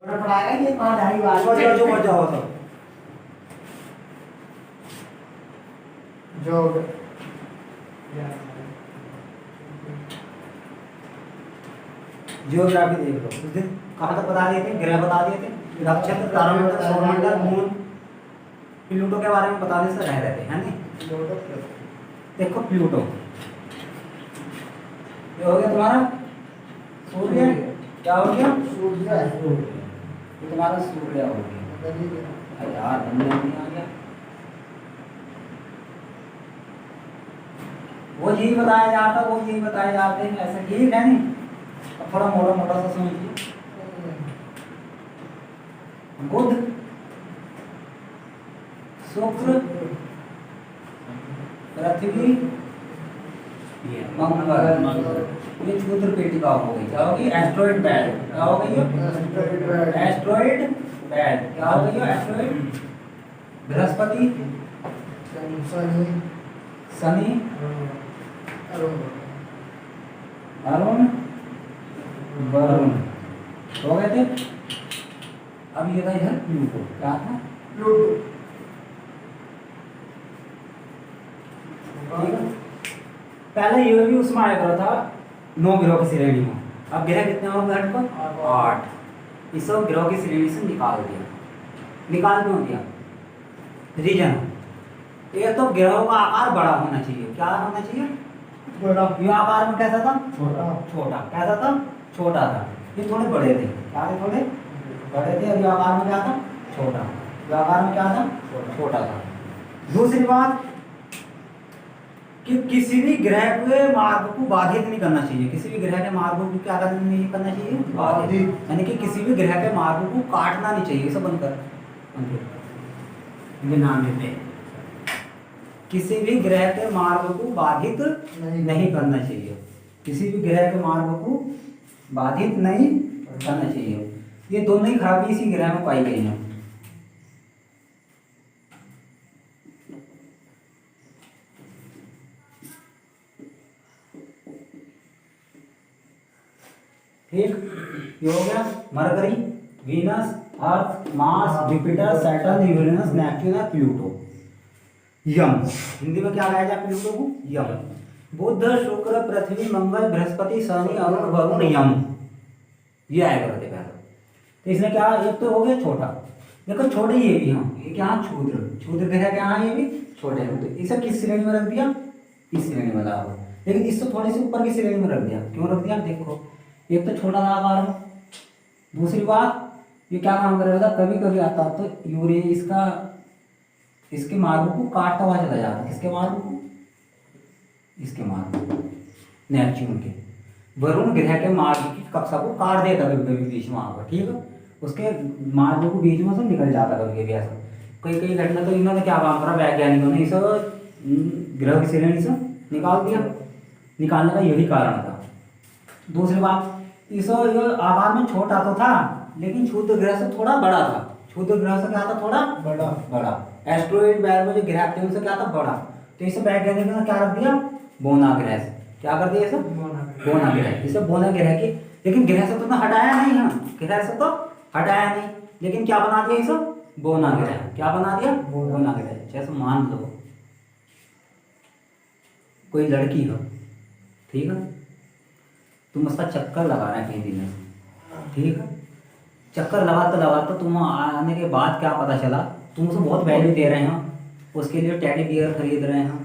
पढ़ाएगा ये कहाँ ढाई बात जो जो बचा हो सब जो जियोग्राफी देख लो उस दिन कहाँ तक बता दिए थे, ग्रह बता दिए थे, नक्षत्र, तारामंडल, सौरमंडल, मून, प्लूटो के बारे में बताने से रह रहे थे, है नहीं। देखो प्लूटो ये हो गया तुम्हारा सूर्य, क्या हो गया सूर्य ये तुम्हारा सूर्य हो गया। अरे यार नंबर नहीं आ गया, वो यही बताया जाता, वो यही बताया जाते हैं, ऐसा यही है नहीं। अब थोड़ा मोटा मोटा सा समझिए। बुध, शुक्र, पृथ्वी, मंगल, ये क्षुद्र पेटिका हो गई। क्या होगी? Asteroid belt. क्या हो गई? Asteroid belt. क्या हो गई? एस्ट्रॉइड। बृहस्पति, शनि, अरुण, वरुण हो गए थे। अब ये था इधर प्लूटो। क्या था? ठीक है। पहले ये भी उसमें आया करा था 9 ग्रहों की श्रेणी में। अब ग्रह कितने हो गए पर? 8। इस सब ग्रहों की श्रेणी से निकाल दिया। निकाल क्यों दिया? रीजन ये तो ग्रहों का आकार बड़ा होना चाहिए। क्या होना चाहिए? बड़ा। ये आकार में कैसा था? छोटा। छोटा। कैसा था? छोटा था। ये थोड़े बड़े थे। क्या थे? थोड़े बड़े थे। अभी आकार में क्या था? छोटा। ये आकार में क्या था? छोटा था। दूसरी बात कि किसी भी ग्रह के मार्ग को बाधित नहीं करना चाहिए। किसी भी ग्रह के मार्ग को क्या नहीं करना चाहिए? बाधित। यानी कि किसी भी ग्रह के मार्ग को काटना नहीं चाहिए। सब बनकर ये नाम देते हैं। किसी भी ग्रह के मार्ग को बाधित नहीं करना चाहिए। किसी भी ग्रह के मार्ग को बाधित नहीं करना चाहिए। ये दोनों ही खराबी इसी ग्रह में पाई गई है। ठीक, ये हो गया Mercury, Venus, Earth, Mars, Jupiter, Saturn, Uranus, Neptune और प्लूटो। यम हिंदी में क्या कहा जाए प्लूटो को? यम। बुध, शुक्र, पृथ्वी, मंगल, बृहस्पति, शनि, अरुण, वरुण, यम। ये आया करते पहले। तो इसमें क्या, एक तो हो गया छोटा। देखो छोटे ये भी हैं, ये क्या क्षुद्र, क्षुद्र ग्रह क्या है? ये भी छोटे हैं। तो इसे किस श्रेणी में रख दिया? इस श्रेणी में रखा। लेकिन इससे थोड़े से ऊपर की श्रेणी में रख दिया। क्यों रख दिया? देखो एक तो छोटा था आकार में। दूसरी बात ये क्या काम करेगा? कभी कभी आता तो यूरे इसका इसके मार्ग को काटता हुआ चला जाता। किसके मार्ग को? इसके मार्ग को, नेपच्यून के। वरुण ग्रह के मार्ग की कक्षा को काट देता कभी कभी बीच में आकर। ठीक है, उसके मार्ग को बीच में से निकल जाता कभी कभी ऐसा। कई कई घटना तो इन्होंने क्या काम करा वैज्ञानिकों ने, इस ग्रह की श्रेणी से निकाल दिया। निकालने का यही कारण था। दूसरी बात इस आकार में छोटा तो था, लेकिन क्षुद्र ग्रह से थोड़ा बड़ा था। क्षुद्र ग्रह से क्या था? थोड़ा बड़ा। बड़ा। एस्ट्रॉइड बेल्ट में जो ग्रह थे उनसे क्या था? बड़ा। तो इसे वैज्ञानिकों ने क्या रख दिया? बोना ग्रह से। क्या कर दिया इसे? बोना ग्रह। इसे बोना ग्रह की, लेकिन ग्रह से तो हटाया नहीं है, ग्रह से तो हटाया नहीं, लेकिन क्या बना दिया इसे? बोना ग्रह। क्या बना दिया? बोना ग्रह। जैसे मान लो कोई लड़की हो, ठीक है, तुम उसका चक्कर लगा रहे हैं कहीं दिन में, ठीक है, चक्कर लगाते तुम आने के बाद क्या पता चला तुम उसे बहुत वैल्यू दे रहे हैं, उसके लिए टेडी बियर खरीद रहे हैं।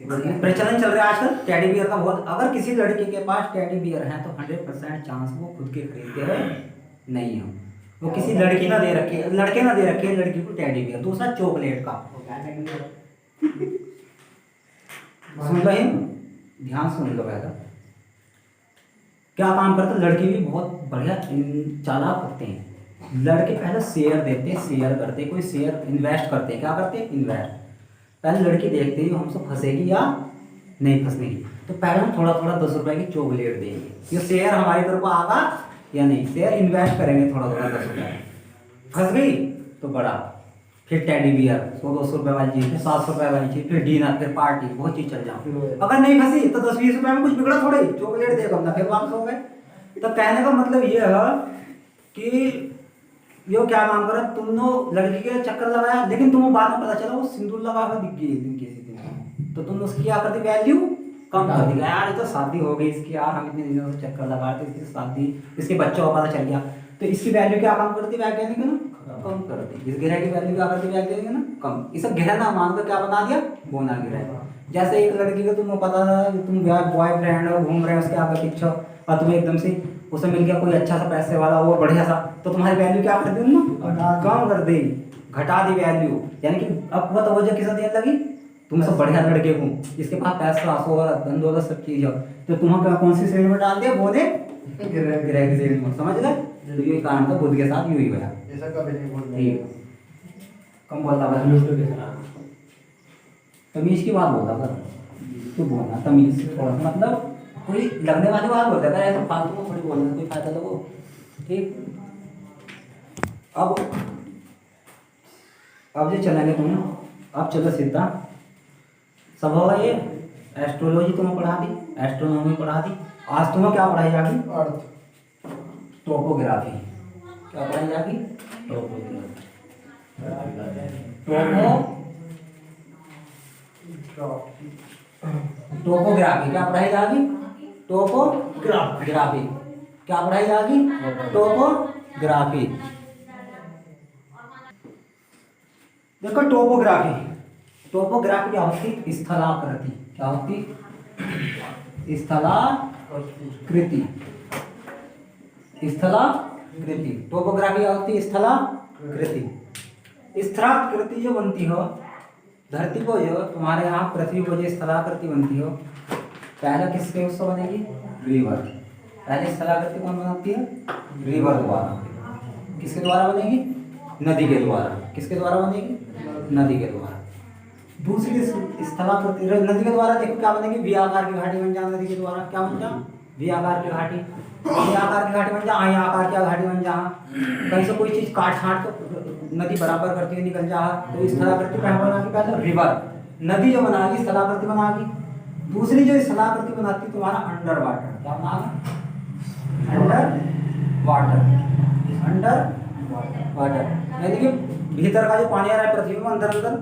प्रचलन चल रहा है आजकल टेडी बियर का बहुत। अगर किसी लड़की के पास टेडी बियर है तो 100% चांस वो खुद के खरीदते हैं नहीं हो। वो किसी लड़की ना दे रखे, लड़के ना दे रखे लड़की को टेडी बियर। दूसरा चॉकलेट का, सुन लो, ध्यान सुन लो। पहले क्या काम करते? लड़के भी बहुत बढ़िया चालाक होते हैं। लड़के पहले शेयर देते, शेयर करते, कोई शेयर इन्वेस्ट करते हैं। क्या करते हैं? इन्वेस्ट। पहले लड़की देखते ही हमसे फंसेगी या नहीं फंसेगी, तो पहले हम थोड़ा थोड़ा 10 रुपए की चॉकलेट देंगे। ये शेयर हमारी तरफ आगा या नहीं, शेयर इन्वेस्ट करेंगे थोड़ा थोड़ा 10 रुपये। फंस गई तो बड़ा, फिर टेडी बियर 100-200 रुपये वाली चीज, फिर 700 रुपये वाली चीज, फिर डिनर, फिर पार्टी, बहुत चीज चल जाओ। अगर नहीं फंसी तो 10-20 रुपये में कुछ बिगड़ा थोड़ी, चॉकलेट दे अपना फिर वापस हो गए। तो कहने का मतलब ये है कि यो क्या काम करा, तुमने लड़की के चक्कर लगाया, लेकिन तुम्हें बाद में पता चला वो सिंदूर लगा हुआ दिख गई एक दिन किसी दिन, तो तुमने उसकी क्या कर दी, वैल्यू कम कर दी। यार ये तो शादी हो गई इसकी, यार हम इतने दिनों से चक्कर लगा रहे थे, इसकी शादी, इसके बच्चों का पता चल गया, तो इसकी वैल्यू क्या कम कर दी वैज्ञानिक ने, कम कर दी। इस ग्रह की वैल्यू क्या कर दी वैज्ञानिक ने, कम। इसे ग्रह ना मान कर क्या बना दिया, बोना ग्रह। जैसे एक लड़की को तुम्हें पता था कि तुम बॉयफ्रेंड हो, घूम रहे हो उसके आगे पीछे, और तुम्हें एकदम से उसे मिल गया कोई अच्छा सा पैसे वाला और बढ़िया सा, तो तुम्हारी वैल्यू क्या कर दी उन्होंने, कम कर दी, घटा दी वैल्यू। यानी कि अब वो तवज्जो किसे देने लगी, तुम सब बढ़िया लड़के हो, इसके पास पैसा शोहरत धन दौलत सब चीज है, तो तुम्हें क्या कौन सी श्रेणी में डाल दिया, बोले ग्रह की श्रेणी में, समझ गए। तो ये कारण था बुद्ध के साथ यूं ही हुआ। ऐसा कभी नहीं बोलना। ठीक, कम बोलता बस, तमीज की बात बोलता कर, तू बोलना तमीज, मतलब कोई लगने वाली बात बोलता है, ऐसा फालतू में थोड़ी बोलने से कोई फायदा तो वो। ठीक, अब जो चलेंगे तुम, अब चलो सीधा सब होगा। ये एस्ट्रोलॉजी तुम्हें पढ़ा दी, एस्ट्रोनॉमी पढ़ा दी, आज तुम्हें क्या पढ़ाई जाएगी, अर्थ, टोपोग्राफी। क्या पढ़ाई जाएगी, टोपोग्राफी। क्या पढ़ाई जाएगी, टोपोग्राफी। क्या पढ़ाई जाएगी, टोपोग्राफी। देखो टोपोग्राफी, टोपोग्राफी क्या होती, स्थलाकृति। क्या होती, स्थलाकृति, स्थलाकृति। टोपोग्राफी क्या होती, स्थलाकृति। स्थलाकृति जो बनती हो धरती को, जो तुम्हारे यहाँ पृथ्वी को जो स्थलाकृति बनती हो, पहला किसके उससे बनेगी, रिवर। पहले स्थलाकृति कौन बनाती है, रिवर द्वारा। किसके द्वारा बनेगी, नदी के द्वारा। किसके द्वारा बनेगी, नदी के द्वारा। दूसरी स्थलाकृति नदी के द्वारा देखो क्या बनेगी, वी आकार की घाटी बन जा। नदी के द्वारा क्या बन जा, वी आकार की घाटी, वी आकार की घाटी बन जा, आई आकार की घाटी बन जा। कहीं से कोई चीज काट छाट तो नदी बराबर करती हुई निकल जा, तो स्थलाकृति पहले बनागी, पहले रिवर नदी जो बनागी स्थलाकृति बनागी। दूसरी जो स्थलाकृति बनाती तुम्हारा अंडर वाटर। क्या बनागा, अंडर वाटर, अंडर वाटर, यानी कि भीतर का जो पानी आ रहा है पृथ्वी में, अंदर अंदर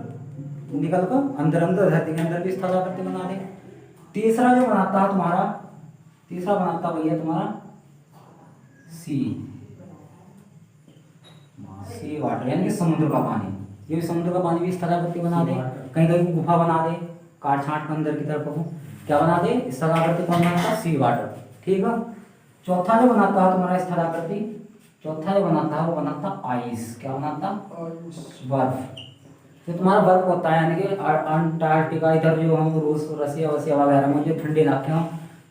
निकल कर अंदर अंदर धरती के अंदर भी स्थलाकृति बना दे। तीसरा जो बनाता है तुम्हारा, तीसरा बनाता भैया तुम्हारा सी वाटर, यानी कि समुद्र का पानी। ये भी समुद्र का पानी भी स्थलाकृति बना दे, कहीं कहीं गुफा बना दे, काट छाट के अंदर की तरफ को क्या बना दे, स्थलाकृति कौन बनाता है, सी वाटर। ठीक है। चौथा जो बनाता है तुम्हारा स्थलाकृति, चौथा जो बनाता है वो बनाता आइस। क्या बनाता, बर्फ। तो तुम्हारा बर्फ होता है, यानी कि अंटार्कटिका, इधर जो हम रूस रसिया वसिया वगैरह में जो ठंडे इलाके हों,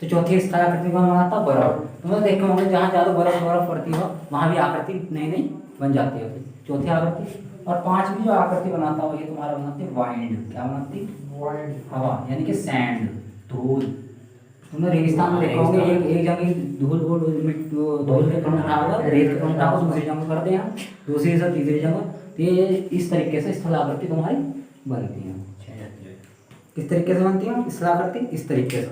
तो चौथी स्थलाकृति कौन बनाता, बर्फ। तुम्हें देखे होंगे जहाँ ज़्यादा बर्फ पड़ती हो वहाँ भी आकृति नई नई बन जाती है, चौथी आकृति। और पांचवी जो आकृति बनाता है वो ये तुम्हारा बनाती है वाइंड। क्या बनाती, वाइंड, हवा, यानी कि सैंड, धूल। तुमने रेगिस्तान में देखा होगा, एक जगह धूल के कण उठाकर, रेत के कण उठाकर दूसरी जगह करते हैं, दूसरी से तीसरी जगह। तो ये इस तरीके से स्थलाकृति तुम्हारी बनती है। किस तरीके से बनती है स्थलाकृति, इस तरीके से।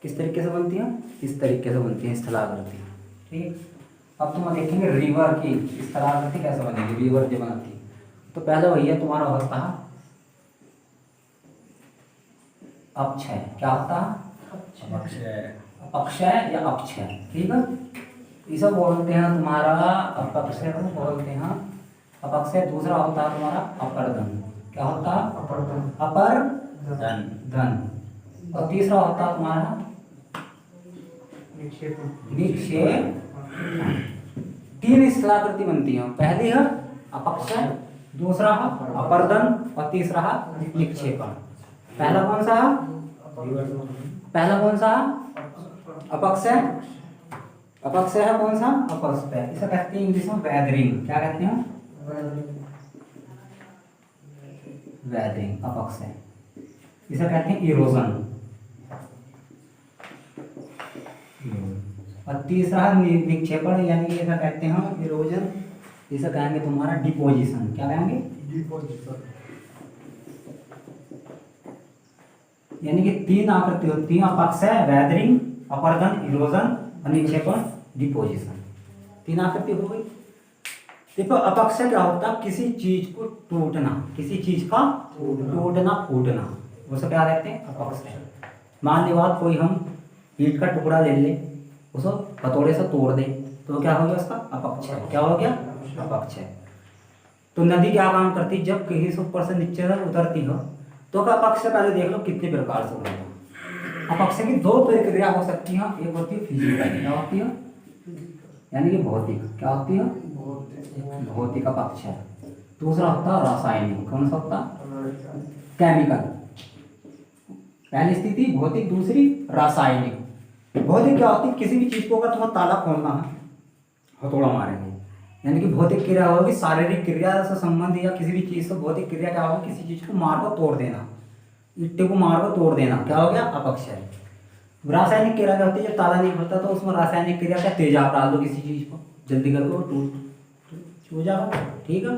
किस तरीके से बनती है, इस तरीके से बनती है स्थलाकृति। ठीक। अब तुम देखेंगे रिवर की स्थलाकृति कैसे बनेगी, रिवर जो बनाती है। तो पहले भैया तुम्हारा होता है अपक्षय। क्या होता है, अपक्षय या अपक्षय। ठीक है। इसे बोलते हैं तुम्हारा अपक्षय को बोलते हैं अपक्षय। दूसरा होता है तुम्हारा अपर्दन। क्या होता है, अपर्दन, अपर्दन, धन। और तीसरा होता है तुम्हारा निक्षेप। तीन स्थलाकृति बनती है, पहली है अपक्षय, दूसरा है अपर्दन और तीसरा है निक्षेपण। पहला कौन सा है, पहला कौन सा अपक्षय, अपक्षय है कौन सा, अपक्षय। इसे कहते हैं इंग्लिश में वैदरिंग। क्या कहते हैं, वैदरिंग, अपक्षय। इसे कहते हैं इरोजन। और तीसरा निक्षेपण, यानी कि इसे कहते हैं इरोजन। इसे कहेंगे तुम्हारा डिपोजिशन। क्या कहेंगे, डिपोजिशन। यानी कि तीन आकृति होती है, अपक्षय, वैदरिंग, अपर्दन, इरोजन और निक्षेपण, डिपोजिशन। तीन आकृति हो गई। देखो अपक्षय क्या होता है, किसी चीज को टूटना, किसी चीज का टूटना फूटना, वो सब क्या कहते हैं, अपक्षय। मान ली बात, कोई हम ईंट का टुकड़ा ले ले, उसको हथौड़े से तोड़ दे, तो क्या हो गया उसका अपक्षय। क्या हो गया, अपक्षय। तो नदी क्या काम करती है, जब कहीं से ऊपर से नीचे तक उतरती हो तो का अपक्षय पहले देख लो कितने प्रकार से होता है। अपक्षय की दो प्रक्रिया हो सकती है, एक होती है फिजिकल, क्या होती है, यानी कि भौतिक, क्या होती है, भौतिक अपक्षय। दूसरा होता है रासायनिक, कौन सा होता है, केमिकल। पहली स्थिति भौतिक, दूसरी रासायनिक। भौतिक क्या होती है, किसी भी चीज को अगर तुम्हें ताला खोलना है, हथौड़ा मारेंगे, यानी कि भौतिक क्रिया होगी, शारीरिक क्रिया से संबंध या किसी भी चीज से भौतिक क्रिया क्या होगी, किसी चीज को मार को तोड़ देना, ईंटे को मार को तोड़ देना, क्या हो गया अपक्षय। रासायनिक क्रिया क्या होती है, जब ताला नहीं खुलता तो उसमें रासायनिक क्रिया क्या, तेजाब डाल दो किसी चीज को, जल्दी कर दो टूट हो जाएगा, ठीक है।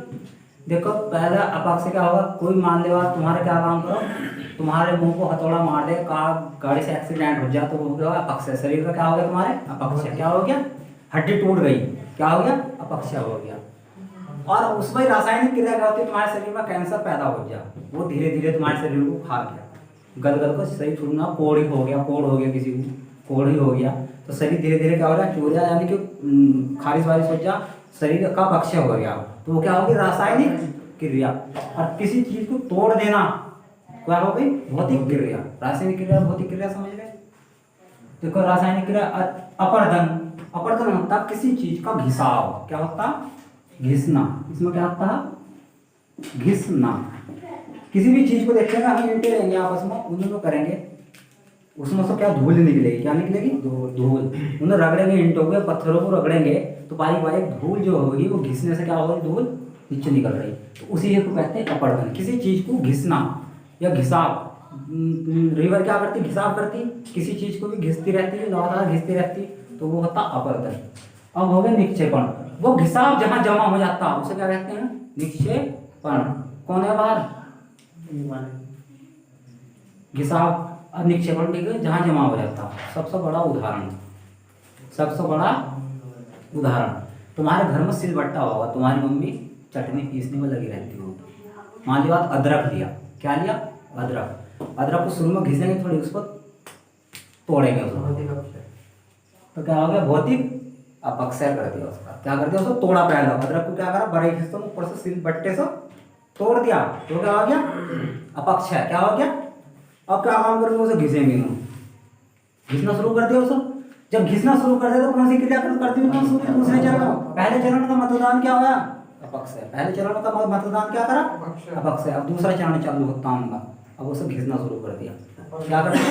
देखो पहला अपक्षय क्या होगा, कोई मान ले तुम्हारे क्या काम करो, तुम्हारे मुंह को हथौड़ा मार दे, गाड़ी से एक्सीडेंट हो जाए, तो वो क्या होगा अपक्षय। शरीर का क्या हो गया तुम्हारे, अपक्षय। क्या हो गया, हड्डी टूट गई, क्या हो गया अपक्षय हो गया। और उसमें रासायनिक क्रिया क्या होती है, तुम्हारे शरीर में कैंसर पैदा हो गया, वो धीरे धीरे तुम्हारे शरीर को खा गया, गल गल को सही छूना, कोड़ ही हो गया, कोड़ हो गया, किसी को कोड़ ही हो गया, तो शरीर धीरे धीरे क्या हो रहा है, चूरिया, यानी कि खारिश वारिश हो जा, शरीर का अपक्षय हो गया। तो वो क्या होगी, रासायनिक क्रिया। और किसी चीज को तोड़ देना क्या हो गई, भौतिक क्रिया। रासायनिक क्रिया भौतिक क्रिया समझ गए। देखो रासायनिक क्रिया अपर्दन, अपर्दन होता है किसी चीज का घिसाव, क्या होता है, घिसना। इसमें क्या होता है, घिसना। किसी भी चीज को देखेंगे, हम ईंटें लेंगे आपस में, उन्हें करेंगे, उसमें से क्या धूल निकलेगी, क्या निकलेगी, धूल। उन्हें रगड़ेंगे, ईंटों के पत्थरों को रगड़ेंगे, तो बारीक बारीक धूल जो होगी वो घिसने से क्या होगी, धूल नीचे निकल रही, तो उसी को कहते हैं अपर्दन। किसी चीज को घिसना या घिसाव। रिवर क्या करती, घिसाव करती, किसी चीज को भी घिसती रहती है, लगातार घिसती रहती, तो वो होता अपर्दन। अब हो गया निक्षेपण, वो घिसाव जहां जमा हो जाता है उसे क्या कहते हैं, निक्षेपण। कौन है बाहर, घिसाव और निक्षेपण, ठीक है, जहां जमा हो जाता है। सबसे बड़ा उदाहरण, सबसे बड़ा उदाहरण, तुम्हारे घर में सिलबट्टा होगा, तुम्हारी मम्मी चटनी पीसने में लगी रहती हो, मान ली बात, अदरक लिया, क्या लिया, अदरक। अदरक को शुरू में घिसेंगे थोड़ी, उसको तोड़ेंगे उसको, तो क्या हो गया, भौतिक अपक्षय कर दिया उसका। क्या कर दिया, उसको तोड़ा पहले, अदरक को क्या करा, बड़े हिस्सों में ऊपर से सिलबट्टे से तोड़ दिया, तो क्या हो गया अपक्षय। क्या हो गया, अब क्या काम करेंगे, उसे घिसेंगे, घिसना शुरू कर दिया उसे। जब घिसना शुरू कर दिया तो कौन सी क्रिया करती है, दूसरे चरण। पहले चरण का मतदान क्या हुआ, अपक्षय। पहले चरण का मतदान क्या करा, अपक्षय। अब दूसरा चरण चालू होता होगा, अब उसे घिसना शुरू कर दिया, क्या कर दिया,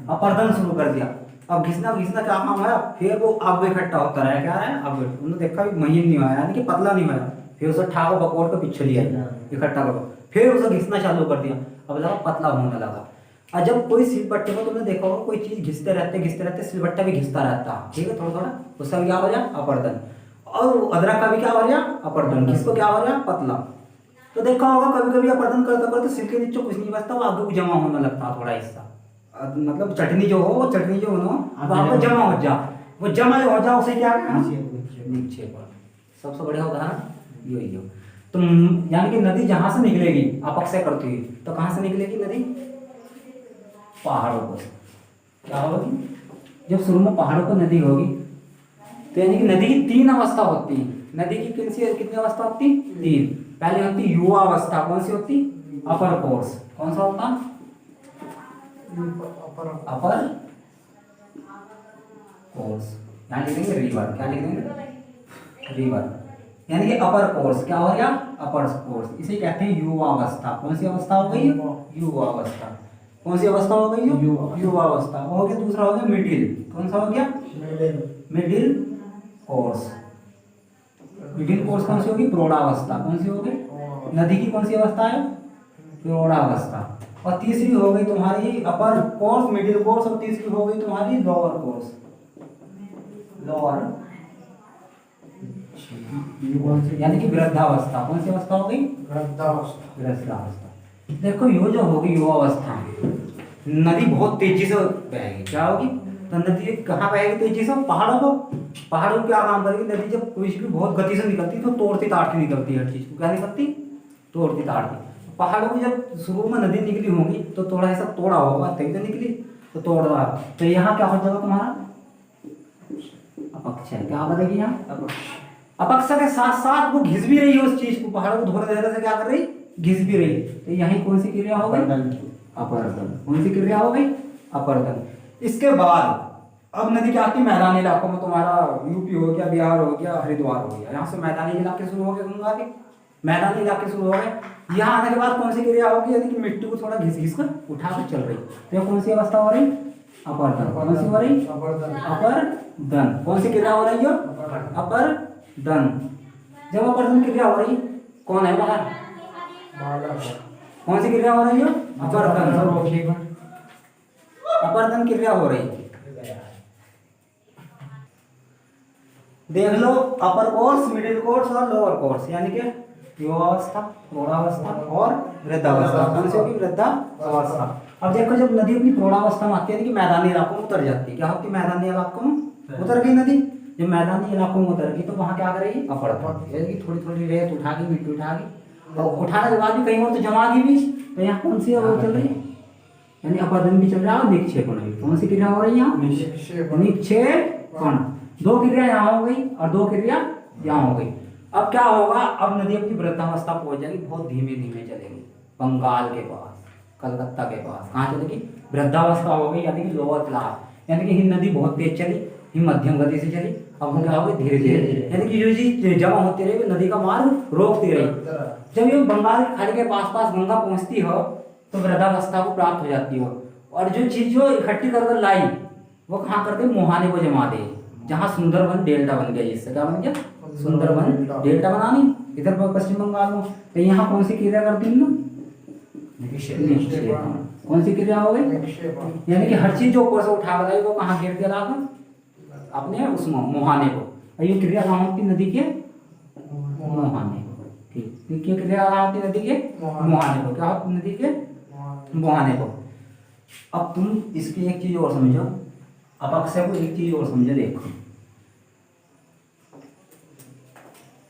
अपर्दन शुरू कर दिया। अब घिसना घिसना क्या काम है, फिर वो अब इकट्ठा होता रहा, क्या है, अब उन्होंने देखा भी महीन नहीं हुआ, यानी कि पतला नहीं हुआ, फिर उसे ठाको पकोड़ के पीछे लिया, इकट्ठा करो, फिर उसे घिसना चालू कर दिया, अब लगा पतला होने लगा। और जब कोई सिलबट्टे को तुमने देखा होगा, कोई चीज घिसते रहते सिलबट्टा भी घिसता रहता, ठीक है, थोड़ा थोड़ा, उसका क्या हो जाए, अपर्दन। और अदरक का भी क्या हो गया, अपर्दन। किसको क्या हो गया, पतला। तो देखा होगा कभी कभी अपर्दन करते करते सिर के नीचे कुछ नहीं बचता, वो आगे को जमा होने लगता थोड़ा हिस्सा, मतलब चटनी जो हो, वो चटनी जो हो आपको जमा हो जा, वो जमा हो जा, उसे क्या निक्षेपण। सबसे बढ़िया उदाहरण यही हो। तो यानी कि नदी जहां से निकलेगी अपक्षय करती हुई, तो कहां से निकलेगी नदी, पहाड़ों को। क्या होगी, जब शुरू में पहाड़ों को नदी होगी, तो यानी कि नदी की तीन अवस्था होती है। नदी की कितनी अवस्था होती, तीन। पहले होती युवा अवस्था, कौन सी होती, अपर कोर्स। कौन सा होता, अपर कोर्स। यहाँ लिखेंगे रिवर, क्या लिखेंगे, रिवर, यानी कि अपर कोर्स। क्या हो गया, अपर कोर्स। इसे कहते हैं युवा अवस्था। कौन सी अवस्था हो गई, युवा अवस्था। कौन सी अवस्था हो गई, युवा अवस्था हो गया। दूसरा हो गया मिडिल। कौन सा हो गया, मिडिल कोर्स। मिडिल कोर्स कौन सी होगी, प्रौढ़ावस्था। कौन सी होगी, नदी की कौन सी अवस्था है, प्रौढ़ावस्था। और तीसरी हो गई तुम्हारी अपर कोर्स, मिडिल कोर्स, और तीसरी हो गई तुम्हारी लोअर कोर्स, लोअर, यानी कि वृद्धावस्था। कौन सी अवस्था हो गई, वृद्धावस्था, वृद्धावस्था। देखो यो जो होगी युवा अवस्था, नदी बहुत तेजी से बहेगी, क्या होगी, तो नदी कहाँ बहेगी तेजी से? पहाड़ों को। पहाड़ों को क्या काम करेगी नदी? जब कोई भी बहुत गति से निकलती है तो तोड़ती ताड़ती निकलती है, हर चीज को क्या निकलती? तोड़ती ताड़ती। पहाड़ों की जब शुरू में नदी निकली होगी तो थोड़ा ऐसा तोड़ा होगा तभी तो निकली, तो तोड़ रहा। तो यहाँ क्या हो जाएगा तुम्हारा? अपक्ष है। क्या बनेगी यहाँ? अपक्ष के साथ साथ वो घिस भी रही है उस चीज को, पहाड़ों को धोने धीरे से क्या कर रही? घिस भी रही। तो यही कौन सी क्रिया हो गई? अपर्दन। कौन सी क्रिया हो गई? अपर्दन। इसके बाद अब नदी क्या आती है? मैदानी इलाकों में। तुम्हारा यूपी हो गया, बिहार हो गया, हरिद्वार हो गया, यहाँ से मैदानी इलाके शुरू हो गए, गंगा के मैदानी इलाके शुरू हो गए। यहाँ आने के बाद कौन सी क्रिया होगी? यानी कि मिट्टी को थोड़ा घिस घिस कर उठा कर चल रही। तो कौन सी अवस्था हो रही? अपर्दन। कौन सी हो रही? अपर्दन। कौन सी क्रिया हो रही है? अपर्दन। जब अपर्दन क्रिया हो रही, कौन है बाहर? कौन सी क्रिया हो रही है? अपर्दन। अपर्दन क्रिया हो रही। देख लो, अपर कोर्स, मिडिल कोर्स और लोअर कोर्स, यानी कि युवावस्था, प्रौढ़ावस्था और वृद्धावस्था। कौन सी होगी? वृद्धावस्था। अब देखो, जब नदी अपनी प्रौढ़ावस्था में आती है कि मैदानी इलाकों में उतर जाती है, क्या होती है? मैदानी इलाकों में उतर गई नदी। जब मैदानी इलाकों में उतर गई तो वहां क्या करेगी? अपर्दन, यानी कि थोड़ी थोड़ी रेत उठागी, मिट्टी उठागी, और उठाने के बाद भी कहीं और तो जमागी भी। तो यहाँ कौन सी वो चल रही? यानी अपर्दन भी चल रहा है, निक्षेपण भी। कौन सी क्रिया हो रही है यहाँ? निक्षेपण। दो क्रिया यहाँ हो गई और दो क्रिया यहाँ हो गई। अब क्या होगा? अब नदी अपनी वृद्धावस्था पहुंच जाएगी, बहुत धीमे धीमे चलेगी। बंगाल के पास, कलकत्ता के पास कहाँ चलेगी? वृद्धावस्था हो गई, यानी कि लोअर क्लास। यानी कि ही नदी बहुत तेज चली, ही मध्यम गति से चली, अब हम क्या हो गए? धीरे धीरे। यानी कि जो चीज जमा होती रही नदी का मार्ग रोकती रही। जब ये बंगाल की खाड़ी के पास पास गंगा पहुंचती हो तो वृद्धावस्था को प्राप्त हो जाती हो। और जो चीज जो इकट्ठी कर लाई वो कहाँ करते? मुहाने को जमा दे, जहाँ सुंदरबन डेल्टा बन गया। जिससे क्या बन गया? सुंदरबन डेल्टा बनानी इधर पश्चिम बंगाल में। तो यहाँ कौन सी क्रिया करती है ना? निक्षेपण। कौन सी क्रिया हो गई? यानी कि हर चीज जो ऊपर से उठा कर लाई वो कहाँ गिर दिया लाकर? अपने उस मुहाने को। और ये क्रिया कहाँ होती? नदी के मुहाने। ठीक, क्या क्रिया कहाँ होती? नदी के मुहाने को। क्या होती? नदी के मुहाने को। अब तुम इसकी एक चीज और समझो, अपक्ष को एक चीज और समझो। देखो,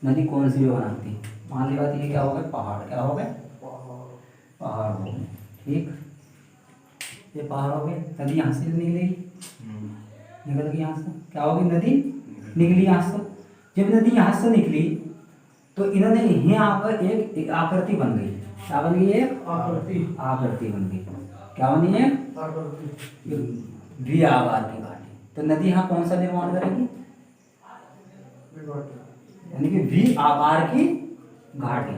नदी कौन सी बनाती है? मान ली बात ये क्या हो गए? पहाड़। क्या हो गए? पहाड़ हो गए। ठीक, ये पहाड़ हो गए। नदी यहाँ से निकलेगी, निकल गई यहाँ से। क्या होगी? नदी निकली यहाँ से। जब नदी यहाँ से निकली तो इन्होंने यहाँ आकर एक आकृति बन गई। क्या बन गई? एक आकृति बन गई। क्या बनी? एक वी आकार की घाटी। तो नदी यहाँ कौन सा निर्माण करेगी? यानी कि वी आकार की घाटी।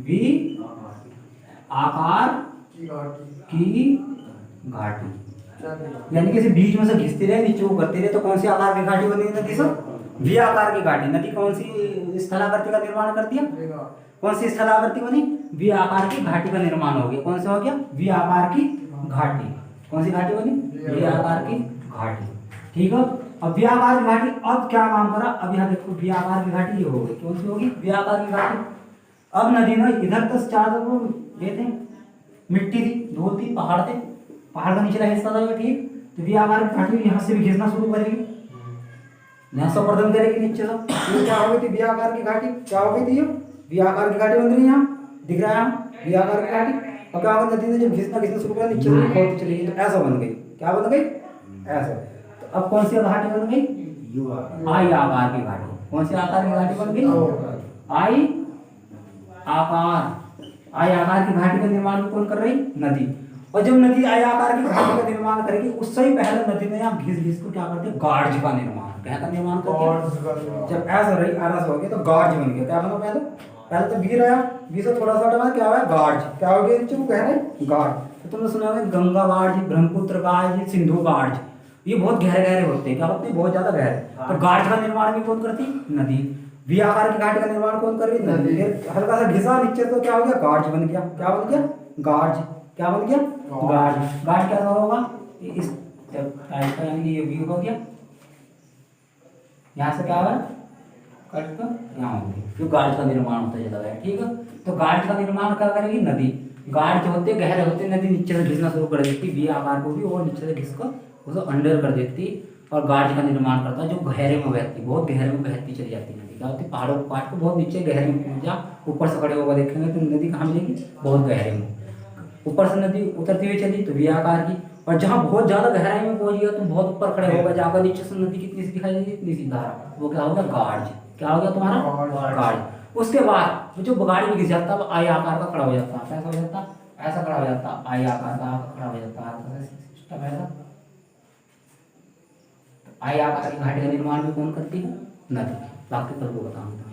वी आकार की घाटी, यानी कि बीच में से घिसती रहे, नीचे को करती रहे, तो कौन सी आकार की घाटी बनी नदी से? वी आकार की घाटी। नदी कौन सी स्थलाकृति का निर्माण करती है? कौन सी स्थलाकृति बनी? वी आकार की घाटी का निर्माण हो गया। कौन सा हो गया? वी आकार की घाटी। कौन सी घाटी बनी? वी आकार की घाटी। ठीक है। अब वी आकार की घाटी अब क्या काम करा? अब यहाँ देखो, वी आकार की घाटी ये हो गई। कौन सी होगी? वी आकार की घाटी। अब नदी में इधर तो चारों ये थे, मिट्टी थी, धूल थी, पहाड़ थे, पहाड़ का निचला हिस्सा था। ठीक, तो वी आकार की घाटी यहाँ से भी घिसना शुरू करेगी, यहाँ से प्रदर्शन करेगी नीचे से। तो क्या हो गई थी? वी आकार की घाटी। क्या हो गई थी? ये वी आकार की घाटी बन रही है। यहाँ दिख रहा है वी आकार की घाटी। और क्या होगा? नदी ने जब घिसना शुरू किया, नीचे से खोदती चली गई, तो ऐसा बन गई। क्या बन गई? ऐसा। तो अब कौन सी घाटी बन गई? आई आकार की घाटी। कौन सी आकार की घाटी बन गई? आई आकार। आई आकार की घाटी का निर्माण कौन कर रही? नदी। और जब नदी आई आकार की घाटी का निर्माण करेगी, उससे ही पहले नदी ने यहाँ घिस घिस को क्या करती है? गार्ज का निर्माण। क्या का निर्माण करती है? जब ऐसा रही आरस हो गई तो गार्ज बन गया। क्या बना? पहले तो वी रहा, वी से थोड़ा सा हटा, क्या हुआ? गार्ज। क्या हो गया? नीचे को कह रहे गार्ज। तो तुमने सुना होगा गंगा गार्ज, ब्रह्मपुत्र गार्ज, सिंधु गार्ज। ये बहुत गहरे गहरे होते हैं। क्या होते हैं? बहुत ज्यादा गहरे। तो गार्ज का निर्माण भी कौन करती? नदी। वी आकार की घाटी का निर्माण कौन कर रही? नदी। हल्का सा घिसा नीचे तो क्या हो गया? गार्ज बन गया। क्या बन गया? गार्ज। क्या बन गया? गार्ज। गार्ज क्या होगा? इस टाइप का, यानी ये वी हो गया, यहाँ से क्या है? कट कर यहाँ होगी, जो गार्ज का निर्माण होता चला गया। ठीक है। तो गार्ज का निर्माण क्या करेगी? नदी। गार्ज होते गहरे होते, नदी नीचे से घिसना शुरू कर देती वी आकार को भी, और नीचे से घिस कर उसको अंडर कर देती और गार्ज का निर्माण करता, जो गहरे में बहती, बहुत गहरे में बहती चली जाती नदी। क्या होती है, पहाड़ों को काट के बहुत नीचे गहरे में पहुंच जा, ऊपर से खड़े होकर देखेंगे तो नदी कहाँ मिलेगी, बहुत गहरे में। ऊपर से नदी उतरती हुई चली तो वी आकार की, और जहाँ बहुत ज्यादा गहराई में पहुंच गया तो बहुत ऊपर खड़े होगा, जाकर नीचे से नदी कितनी सी दिखाई देगी, इतनी सी धारा, वो क्या हो गया, गार्ज। क्या हो गया तुम्हारा, गार्ज। उसके बाद जो गाड़ी में घिस जाता है आई आकार का खड़ा हो जाता है, कैसा हो जाता है, ऐसा खड़ा हो जाता है, आई आकार का खड़ा हो जाता है, सिस्टम ऐसा। आई आकार की घाटी का निर्माण भी कौन करती है, नदी। बाकी कल को बताऊंगा।